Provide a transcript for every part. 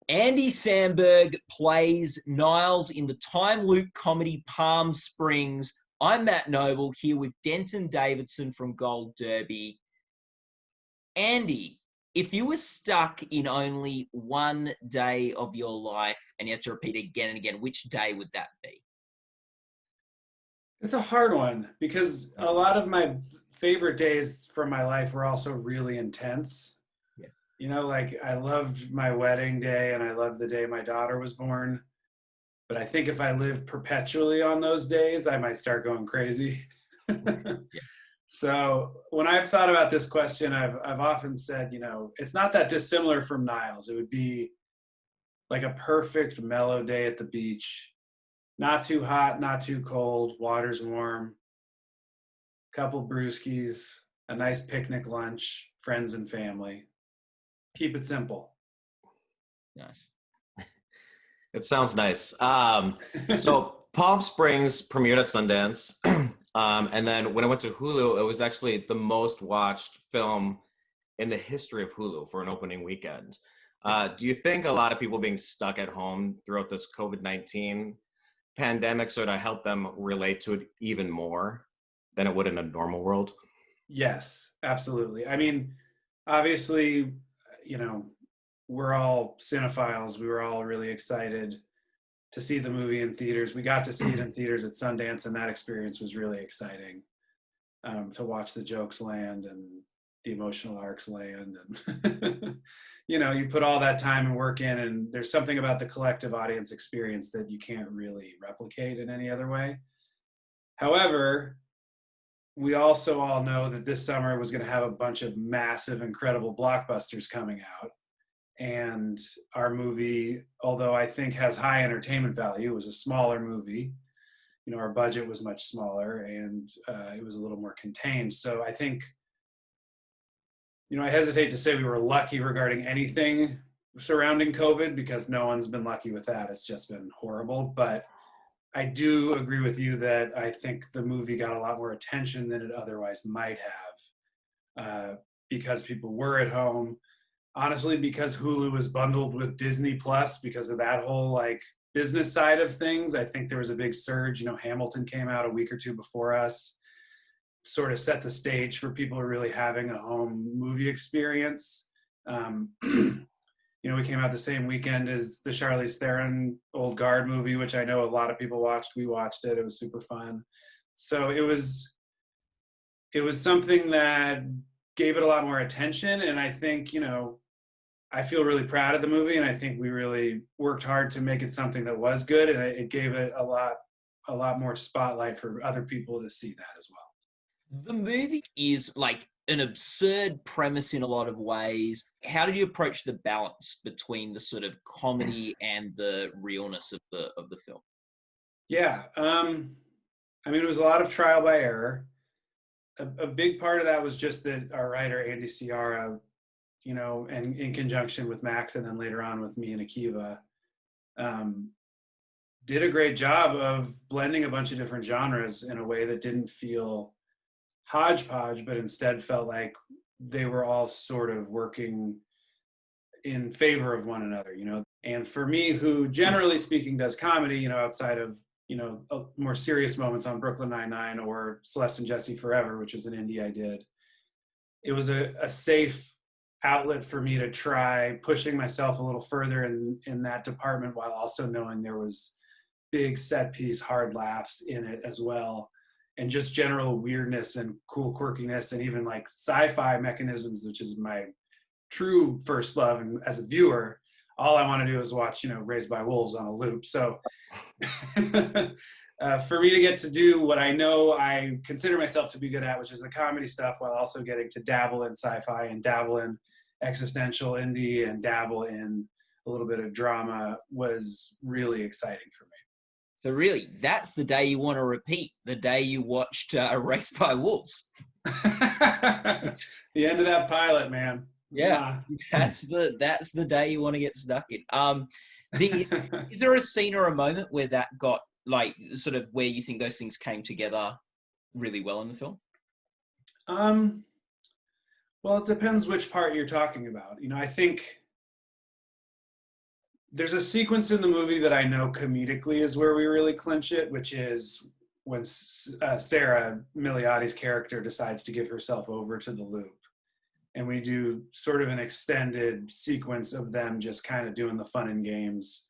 Andy Samberg plays Niles in the time loop comedy Palm Springs. I'm Matt Noble here with Denton Davidson from Gold Derby. Andy, if you were stuck in only one day of your life and you had to repeat again and again, which day would that be? It's a hard one because a lot of my favorite days from my life were also really intense. Yeah. You know, like I loved my wedding day and I loved the day my daughter was born. But I think if I lived perpetually on those days, I might start going crazy. Yeah. So when I've thought about this question, I've often said, it's not that dissimilar from Niles. It would be like a perfect mellow day at the beach. Not too hot, not too cold, water's warm, couple brewskis, a nice picnic lunch, friends and family. Keep it simple. Nice. It sounds nice. So Palm Springs premiered at Sundance. And then when I went to Hulu, it was actually the most watched film in the history of Hulu for an opening weekend. Do you think a lot of people being stuck at home throughout this COVID-19 pandemic sort of helped them relate to it even more than it would in a normal world? Yes, absolutely. I mean, obviously, we're all cinephiles. We were all really excited to see the movie in theaters. We got to see it in theaters at Sundance, and that experience was really exciting, to watch the jokes land and the emotional arcs land. And, you put all that time and work in, and there's something about the collective audience experience that you can't really replicate in any other way. However, we also all know that this summer was going to have a bunch of massive, incredible blockbusters coming out. And our movie, although I think has high entertainment value, was a smaller movie. Our budget was much smaller and it was a little more contained. So I think, I hesitate to say we were lucky regarding anything surrounding COVID because no one's been lucky with that. It's just been horrible. But I do agree with you that I think the movie got a lot more attention than it otherwise might have because people were at home. Honestly, because Hulu was bundled with Disney Plus, because of that whole business side of things, I think there was a big surge. Hamilton came out a week or two before us, sort of set the stage for people really having a home movie experience. We came out the same weekend as the Charlize Theron Old Guard movie, which I know a lot of people watched. We watched it. It was super fun. So it was something that gave it a lot more attention. And I think, I feel really proud of the movie, and I think we really worked hard to make it something that was good, and it gave it a lot more spotlight for other people to see that as well. The movie is an absurd premise in a lot of ways. How did you approach the balance between the sort of comedy and the realness of the film? Yeah, it was a lot of trial by error. A big part of that was just that our writer Andy Ciara, and in conjunction with Max, and then later on with me and Akiva, did a great job of blending a bunch of different genres in a way that didn't feel hodgepodge, but instead felt like they were all sort of working in favor of one another, And for me, who generally speaking does comedy, outside of, more serious moments on Brooklyn Nine-Nine or Celeste and Jesse Forever, which is an indie I did, it was a safe outlet for me to try pushing myself a little further in that department, while also knowing there was big set piece hard laughs in it as well, and just general weirdness and cool quirkiness, and even sci-fi mechanisms, which is my true first love. And as a viewer, all I want to do is watch Raised by Wolves on a loop. So for me to get to do what I know I consider myself to be good at, which is the comedy stuff, while also getting to dabble in sci-fi and dabble in existential indie and dabble in a little bit of drama, was really exciting for me. So really, that's the day you want to repeat, the day you watched Raised by Wolves. The end of that pilot, man. Yeah, that's the day you want to get stuck in. Is there a scene or a moment where that got sort of where you think those things came together really well in the film? Well, it depends which part you're talking about. I think There's a sequence in the movie that I know comedically is where we really clinch it, which is when Sarah Miliotti's character decides to give herself over to the loop. And we do sort of an extended sequence of them just kind of doing the fun and games.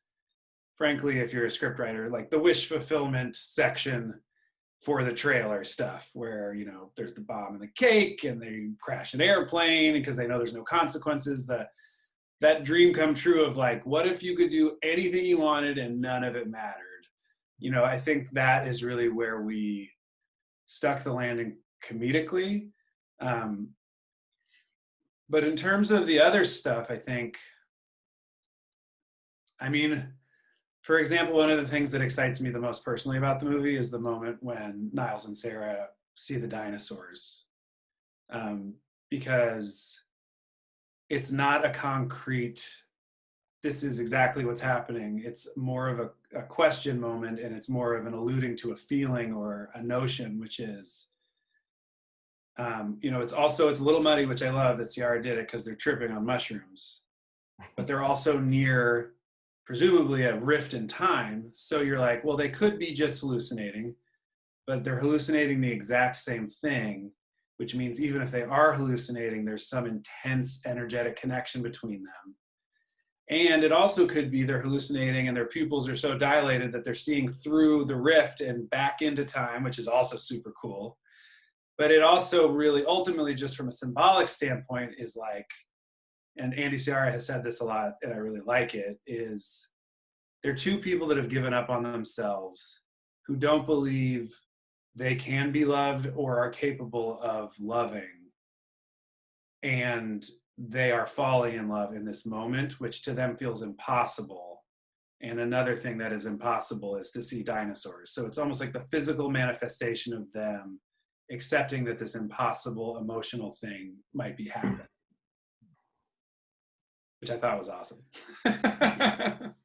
Frankly, if you're a scriptwriter, like the wish fulfillment section for the trailer stuff, where, you know, there's the bomb and the cake and they crash an airplane because they know there's no consequences. That dream come true of like, what if you could do anything you wanted and none of it mattered? You know, I think that is really where we stuck the landing comedically. But in terms of the other stuff, I think, I mean, for example, one of the things that excites me the most personally about the movie is the moment when Niles and Sarah see the dinosaurs. Because it's not a concrete, this is exactly what's happening. It's more of a question moment, and it's more of an alluding to a feeling or a notion, which is, you know, it's a little muddy, which I love that Ciara did it because they're tripping on mushrooms, but they're also near presumably a rift in time. So you're like, well, they could be just hallucinating, but they're hallucinating the exact same thing, which means even if they are hallucinating, there's some intense energetic connection between them. And it also could be they're hallucinating and their pupils are so dilated that they're seeing through the rift and back into time, which is also super cool. But it also really ultimately, just from a symbolic standpoint, is like, and Andy Ciara has said this a lot, and I really like it, is they're two people that have given up on themselves, who don't believe they can be loved or are capable of loving. And they are falling in love in this moment, which to them feels impossible. And another thing that is impossible is to see dinosaurs. So it's almost like the physical manifestation of them accepting that this impossible emotional thing might be happening, which I thought was awesome.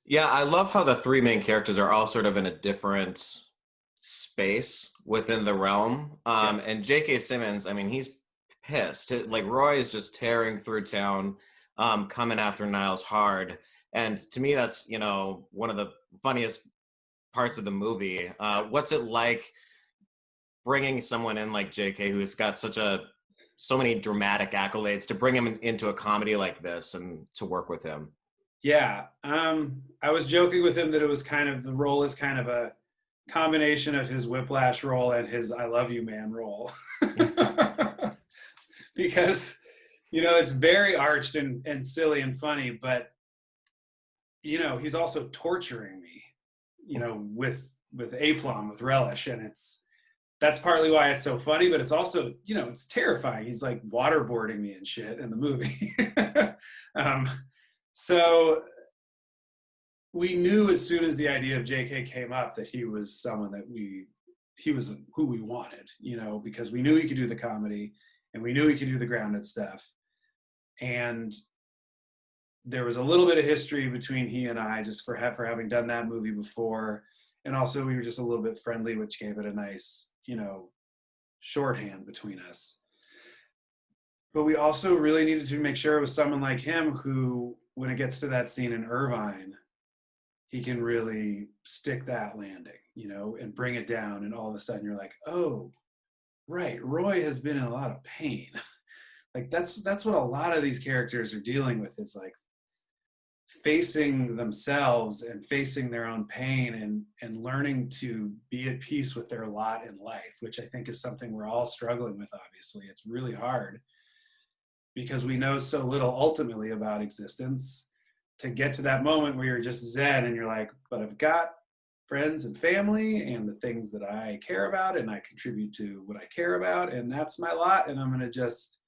Yeah, I love how the three main characters are all sort of in a different space within the realm. And J.K. Simmons, I mean, he's pissed. Like, Roy is just tearing through town, coming after Niles hard. And to me, that's, you know, one of the funniest parts of the movie. What's it like bringing someone in like J.K., who's got so many dramatic accolades, to bring him into a comedy like this and to work with him? Yeah. I was joking with him that it was kind of, the role is kind of a combination of his Whiplash role and his I Love You Man role. Because, you know, it's very arched and silly and funny, but, you know, he's also torturing me, you know, with aplomb, with relish. And that's partly why it's so funny, but it's also, you know, it's terrifying. He's like waterboarding me and shit in the movie. So we knew as soon as the idea of JK came up that he was someone that he was who we wanted, you know, because we knew he could do the comedy and we knew he could do the grounded stuff. And there was a little bit of history between he and I, just for having done that movie before. And also we were just a little bit friendly, which gave it a nice, you know, shorthand between us. But we also really needed to make sure it was someone like him who, when it gets to that scene in Irvine, he can really stick that landing, you know, and bring it down. And all of a sudden you're like, oh, right, Roy has been in a lot of pain. Like that's what a lot of these characters are dealing with, is like facing themselves and facing their own pain and learning to be at peace with their lot in life, which I think is something we're all struggling with. Obviously, it's really hard because we know so little ultimately about existence, to get to that moment where you're just zen and you're like, but I've got friends and family and the things that I care about, and I contribute to what I care about, and that's my lot, and I'm going to just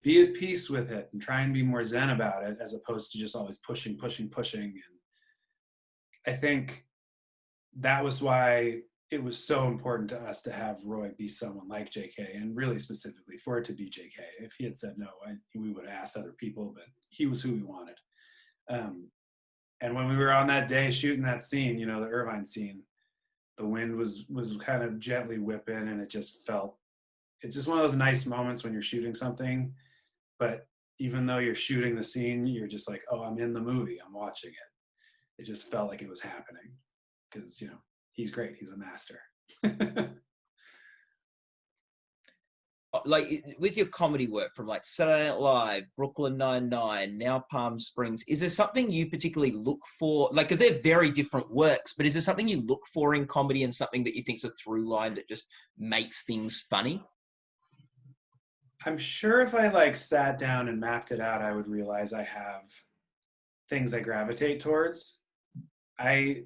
be at peace with it and try and be more zen about it, as opposed to just always pushing. And I think that was why it was so important to us to have Roy be someone like JK, and really specifically for it to be JK. If he had said no, we would have asked other people, but he was who we wanted. And when we were on that day shooting that scene, you know, the Irvine scene, the wind was kind of gently whipping, and it's just one of those nice moments when you're shooting something, but even though you're shooting the scene, you're just like, oh, I'm in the movie, I'm watching it. it just felt like it was happening because, you know, he's great. He's a master. Like with your comedy work from like Saturday Night Live, Brooklyn Nine-Nine, now Palm Springs, is there something you particularly look for? Like, because they're very different works, but is there something you look for in comedy and something that you think's a through line that just makes things funny? I'm sure if I like sat down and mapped it out, I would realize I have things I gravitate towards. I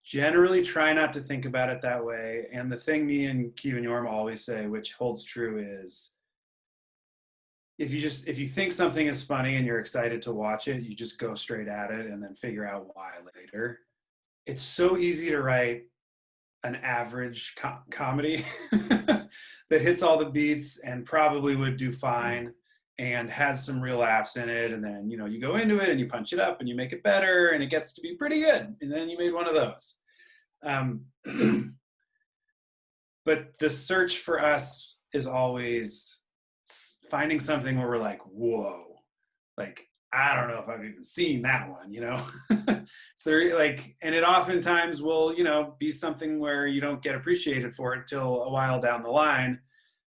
generally try not to think about it that way. And the thing me and Kevin Yorm always say, which holds true, is if you think something is funny and you're excited to watch it, you just go straight at it and then figure out why later. It's so easy to write an average comedy that hits all the beats and probably would do fine and has some real laughs in it, and then, you know, you go into it and you punch it up and you make it better and it gets to be pretty good, and then you made one of those. But the search for us is always finding something where we're like, whoa, like, I don't know if I've even seen that one, you know? So like, and it oftentimes will, you know, be something where you don't get appreciated for it till a while down the line.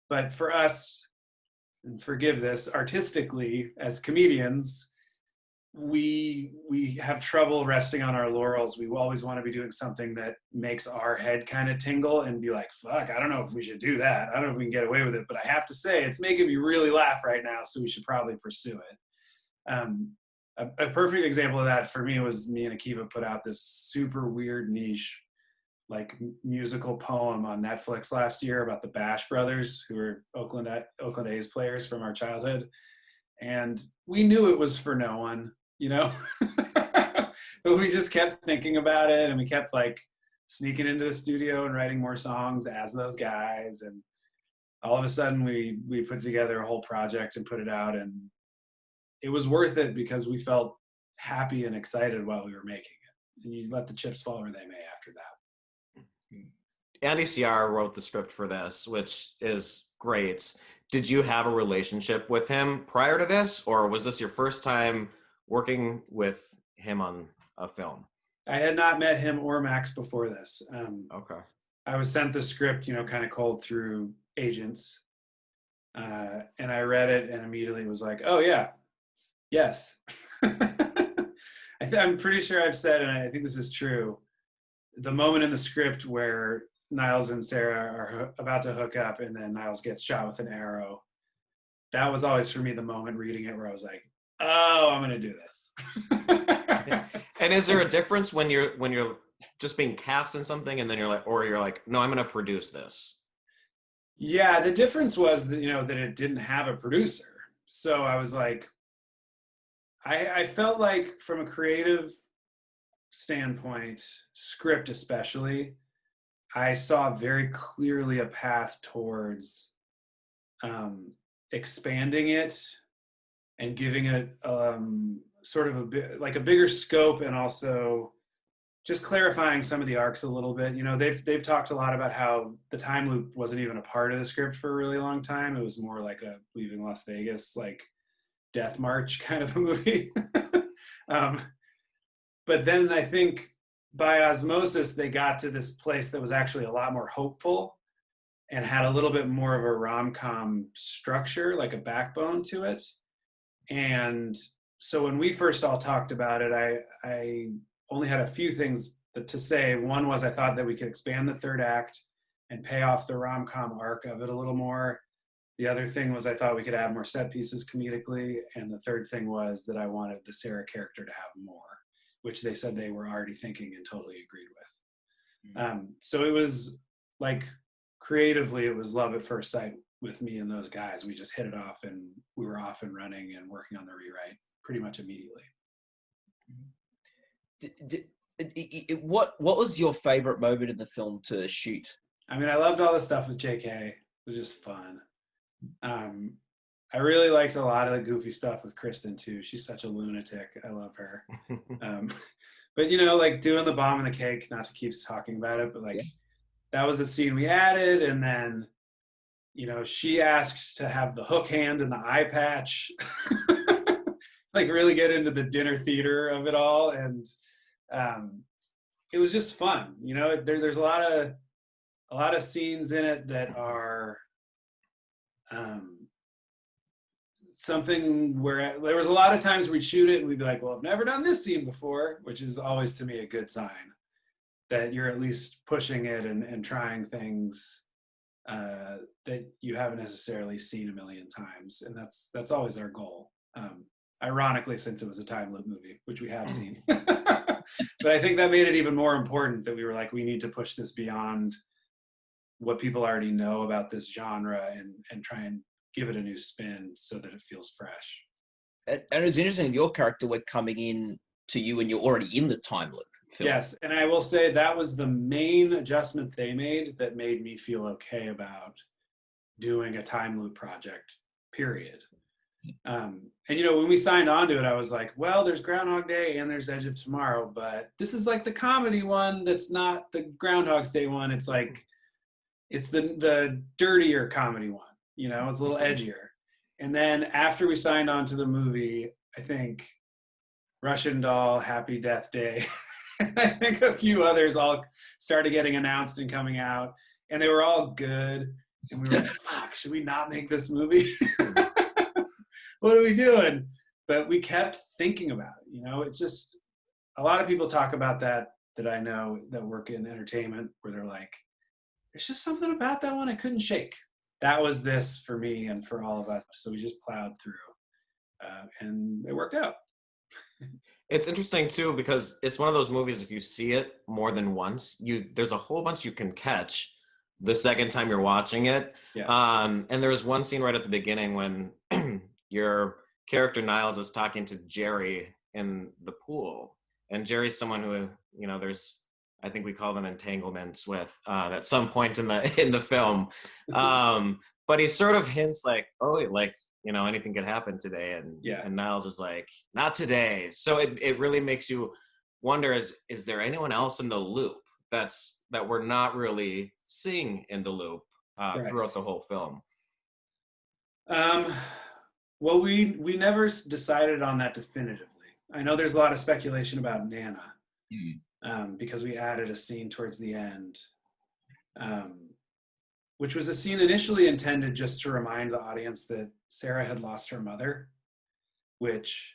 But for us, and forgive this, artistically, as comedians, we have trouble resting on our laurels. We always want to be doing something that makes our head kind of tingle and be like, fuck, I don't know if we should do that. I don't know if we can get away with it, but I have to say it's making me really laugh right now, so we should probably pursue it. A perfect example of that for me was me and Akiva put out this super weird niche, like musical poem on Netflix last year about the Bash Brothers, who were Oakland A's players from our childhood. And we knew it was for no one, you know, but we just kept thinking about it, and we kept like sneaking into the studio and writing more songs as those guys. And all of a sudden we put together a whole project and put it out, and it was worth it because we felt happy and excited while we were making it. And you let the chips fall where they may after that. Andy Ciara wrote the script for this, which is great. Did you have a relationship with him prior to this, or was this your first time working with him on a film? I had not met him or Max before this. Okay. I was sent the script, you know, kind of cold through agents. And I read it and immediately was like, oh yeah, yes. I'm pretty sure I've said, and I think this is true, the moment in the script where Niles and Sarah are about to hook up and then Niles gets shot with an arrow, that was always for me the moment reading it where I was like, oh, I'm gonna do this. And is there a difference when you're just being cast in something and then you're like, no, I'm gonna produce this? Yeah, the difference was that, you know, that it didn't have a producer. So I was like, I felt like from a creative standpoint, script especially, I saw very clearly a path towards expanding it and giving it sort of a bigger scope, and also just clarifying some of the arcs a little bit. You know, they've talked a lot about how the time loop wasn't even a part of the script for a really long time. It was more like a Leaving Las Vegas, like Death March kind of a movie. But then I think by osmosis, they got to this place that was actually a lot more hopeful and had a little bit more of a rom-com structure, like a backbone to it. And so when we first all talked about it, I only had a few things to say. One was I thought that we could expand the third act and pay off the rom-com arc of it a little more. The other thing was I thought we could add more set pieces comedically. And the third thing was that I wanted the Sarah character to have more, which they said they were already thinking and totally agreed with. Mm-hmm. So it was like, creatively, it was love at first sight with me and those guys. We just hit it off, and we were off and running and working on the rewrite pretty much immediately. What was your favorite moment in the film to shoot? I mean, I loved all the stuff with JK. It was just fun. I really liked a lot of the goofy stuff with Kristen too. She's such a lunatic. I love her. But you know, like doing the bomb and the cake, not to keep talking about it, but like that was the scene we added. And then, you know, she asked to have the hook hand and the eye patch, like really get into the dinner theater of it all. And it was just fun. You know, there's a lot of scenes in it that are something where there was a lot of times we'd shoot it and we'd be like, well, I've never done this scene before, which is always to me a good sign that you're at least pushing it and trying things that you haven't necessarily seen a million times. And that's always our goal. Ironically, since it was a time loop movie, which we have seen. But I think that made it even more important that we were like, we need to push this beyond what people already know about this genre and try and give it a new spin so that it feels fresh. And it's interesting, your character, we're coming in to you and you're already in the time loop film. Yes, and I will say that was the main adjustment they made that made me feel okay about doing a time loop project, period. And you know, when we signed on to it, I was like, well, there's Groundhog Day and there's Edge of Tomorrow, but this is like the comedy one that's not the Groundhog's Day one. It's like, it's the dirtier comedy one, you know, it's a little edgier. And then after we signed on to the movie, I think Russian Doll, Happy Death Day, I think a few others all started getting announced and coming out, and they were all good. And we were like, fuck, should we not make this movie? What are we doing? But we kept thinking about it. You know, it's just, a lot of people talk about that I know that work in entertainment, where they're like, there's just something about that one I couldn't shake. That was this for me and for all of us. So we just plowed through, and it worked out. It's interesting too, because it's one of those movies, if you see it more than once, there's a whole bunch you can catch the second time you're watching it. Yeah. And there's one scene right at the beginning when your character Niles is talking to Jerry in the pool. And Jerry's someone who, you know, I think we call them entanglements with at some point in the film. But he sort of hints like, oh, like, you know, anything could happen today. And Niles is like, not today. So it really makes you wonder, is there anyone else in the loop that we're not really seeing in the loop throughout the whole film? Well, we never decided on that definitively. I know there's a lot of speculation about Nana, because we added a scene towards the end, which was a scene initially intended just to remind the audience that Sarah had lost her mother, which,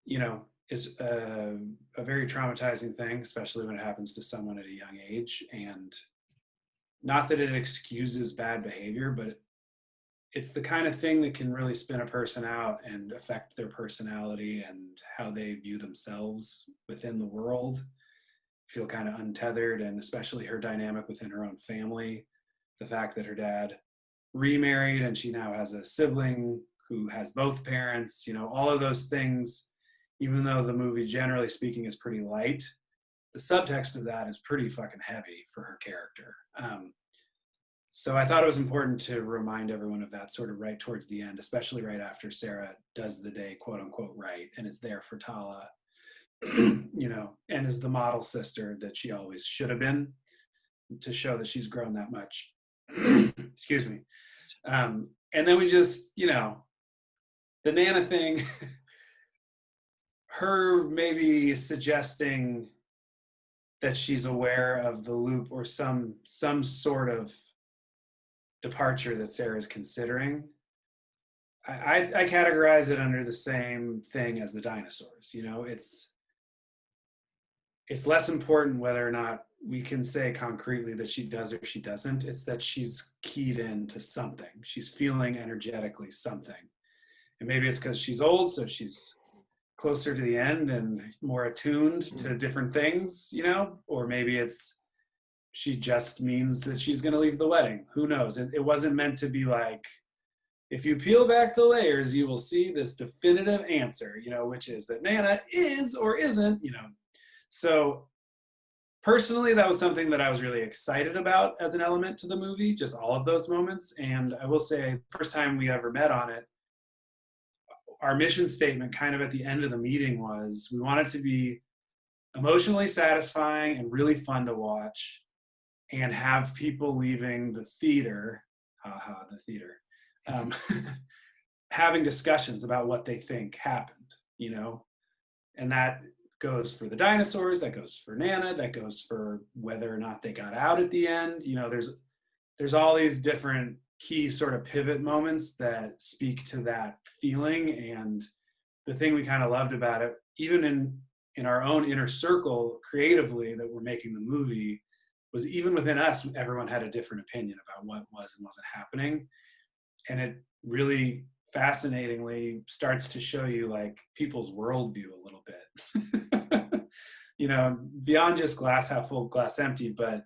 you know, is a very traumatizing thing, especially when it happens to someone at a young age. And not that it excuses bad behavior, but it's the kind of thing that can really spin a person out and affect their personality and how they view themselves within the world, feel kind of untethered, and especially her dynamic within her own family. The fact that her dad remarried and she now has a sibling who has both parents, you know, all of those things, even though the movie, generally speaking, is pretty light, the subtext of that is pretty fucking heavy for her character. So I thought it was important to remind everyone of that sort of right towards the end, especially right after Sarah does the day, quote unquote, right, and is there for Tala, you know, and is the model sister that she always should have been, to show that she's grown that much. Excuse me. And then we just, you know, the Nana thing, her maybe suggesting that she's aware of the loop or some sort of departure that Sarah's considering. I categorize it under the same thing as the dinosaurs. You know, it's less important whether or not we can say concretely that she does or she doesn't. It's that she's keyed into something. She's feeling energetically something. And maybe it's because she's old, so she's closer to the end and more attuned to different things, you know? Or maybe she just means that she's going to leave the wedding. Who knows? It wasn't meant to be like, if you peel back the layers, you will see this definitive answer, you know, which is that Nana is or isn't, you know. So personally, that was something that I was really excited about as an element to the movie, just all of those moments. And I will say, first time we ever met on it, our mission statement kind of at the end of the meeting was, we want it to be emotionally satisfying and really fun to watch, and have people leaving the theater, having discussions about what they think happened, you know? And that goes for the dinosaurs, that goes for Nana, that goes for whether or not they got out at the end. You know, there's all these different key sort of pivot moments that speak to that feeling. And the thing we kind of loved about it, even in our own inner circle creatively that we're making the movie, was even within us, everyone had a different opinion about what was and wasn't happening. And it really fascinatingly starts to show you like people's worldview a little bit. You know, beyond just glass half full, glass empty, but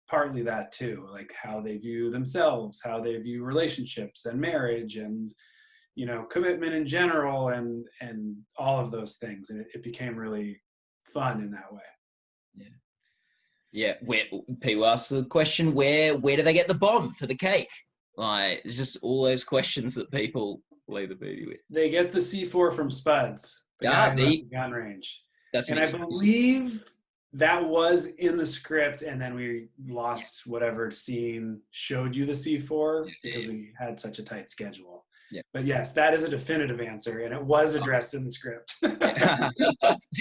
partly that too, like how they view themselves, how they view relationships and marriage and, you know, commitment in general and all of those things. And it became really fun in that way. Yeah. Yeah. Where people ask the question, where do they get the bomb for the cake? Like, it's just all those questions that people leave the movie with. They get the C4 from Spuds, the guy who left the gun range. That's and I believe that was in the script, and then we lost whatever scene showed you the C4 because we had such a tight schedule. Yeah. But yes, that is a definitive answer, and it was addressed in the script. There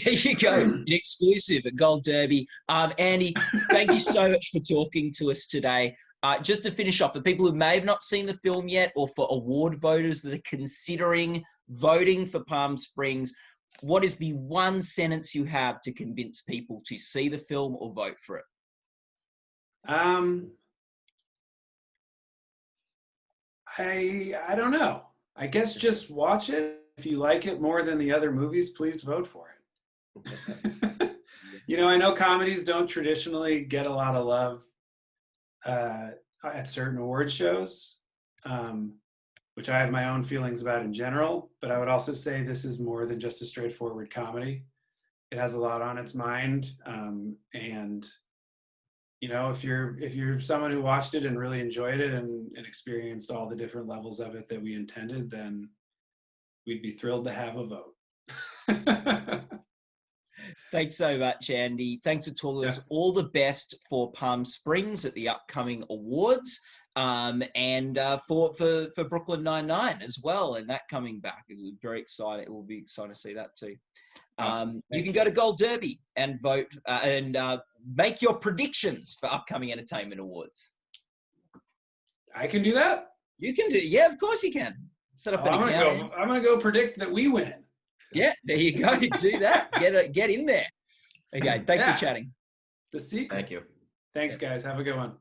you go, an exclusive at Gold Derby. Andy, thank you so much for talking to us today. Just to finish off, for people who may have not seen the film yet, or for award voters that are considering voting for Palm Springs, what is the one sentence you have to convince people to see the film or vote for it? I don't know. I guess just watch it. If you like it more than the other movies, please vote for it. You know, I know comedies don't traditionally get a lot of love at certain award shows, which I have my own feelings about in general, but I would also say this is more than just a straightforward comedy. It has a lot on its mind. And, you know, if you're someone who watched it and really enjoyed it and experienced all the different levels of it that we intended, then we'd be thrilled to have a vote. Thanks so much, Andy. Thanks for talking to us. All the best for Palm Springs at the upcoming awards, and for Brooklyn Nine-Nine as well, and that coming back is very exciting. It will be exciting to see that too. Awesome. You can go to Gold Derby and vote and make your predictions for upcoming entertainment awards. I can do that? You can do, yeah, of course you can. Set up an account. I'm gonna go predict that we win. Yeah, there you go. Do that. Get in there. Okay, thanks for chatting. The secret. Thank you. Thanks, guys. Have a good one.